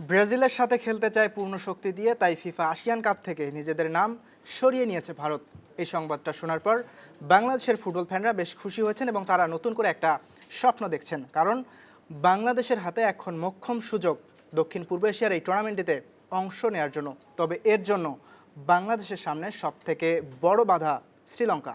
ব্রাজিলের সাথে খেলতে চায় পূর্ণ শক্তি দিয়ে, তাই ফিফা আসিয়ান কাপ থেকে নিজেদের নাম সরিয়ে নিয়েছে ভারত। এই সংবাদটা শোনার পর বাংলাদেশের ফুটবল ফ্যানরা বেশ খুশি হয়েছেন এবং তারা নতুন করে একটা স্বপ্ন দেখছেন, কারণ বাংলাদেশের হাতে এখন মোক্ষম সুযোগ দক্ষিণ পূর্ব এশিয়ার এই টুর্নামেন্টটিতে অংশ নেওয়ার জন্য। তবে এর জন্য বাংলাদেশের সামনে সবথেকে বড় বাধা শ্রীলঙ্কা।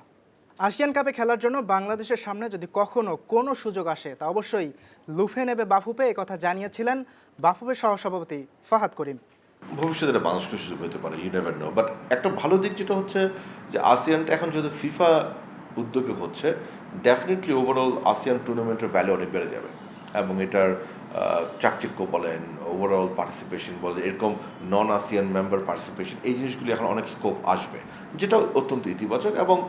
আসিয়ান কাপে খেলার জন্য বাংলাদেশের সামনে যদি কখনো কোনো সুযোগ আসে তা অবশ্যই লুফে নেবে বাফুফে, একথা জানিয়েছিলেন বাফুফের সহসভাপতি ফাহাদ করিম। ভবিষ্যতে এটা বাংলাদেশকে সুযোগ হতে পারে, ইউ নেভার নো। বাট একটা ভালো দিক যেটা হচ্ছে যে আসিয়ানটা এখন যদি ফিফা উদ্যোগে হচ্ছে, ডেফিনেটলি ওভারঅল আসিয়ান টুর্নামেন্টের ভ্যালু অনেক বেড়ে যাবে এবং এটার চাকচিক্য বলেন, ওভারঅল পার্টিসিপেশন বলেন, এরকম নন আসিয়ান মেম্বার পার্টিসিপেশন, এই জিনিসগুলি এখন অনেক স্কোপ আসবে, যেটা অত্যন্ত ইতিবাচক। এবং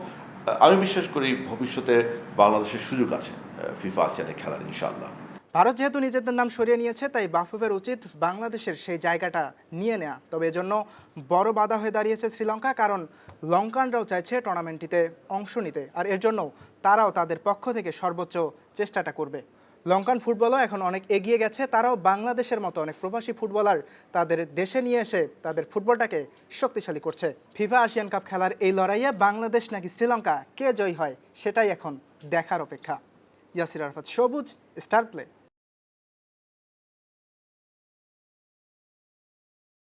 আমি বিশ্বাস করি ভবিষ্যতে বাংলাদেশের সুযোগ আছে ফিফা আসিয়ানে খেলার, ইনশাআল্লাহ। ভারত যেহেতু নিজেদের নাম সরিয়ে নিয়েছে, তাই বাফুফের উচিত বাংলাদেশের সেই জায়গাটা নিয়ে নেওয়া। তবে এজন্য বড় বাধা হয়ে দাঁড়িয়েছে শ্রীলঙ্কা, কারণ লঙ্কানরাও চাইছে টুর্নামেন্টটিতে অংশ নিতে, আর এর জন্য তারাও তাদের পক্ষ থেকে সর্বোচ্চ চেষ্টাটা করবে। লঙ্কান ফুটবলও এখন অনেক এগিয়ে গেছে, তারাও বাংলাদেশের মতো অনেক প্রবাসী ফুটবলার তাদের দেশে নিয়ে এসে তাদের ফুটবলটাকে শক্তিশালী করছে। ফিফা আসিয়ান কাপ খেলার এই লড়াইয়ে বাংলাদেশ নাকি শ্রীলঙ্কা কে জয়ী হয় সেটাই এখন দেখার অপেক্ষা। ইয়াসির আরাফাত, সবুজ, স্টার প্লে।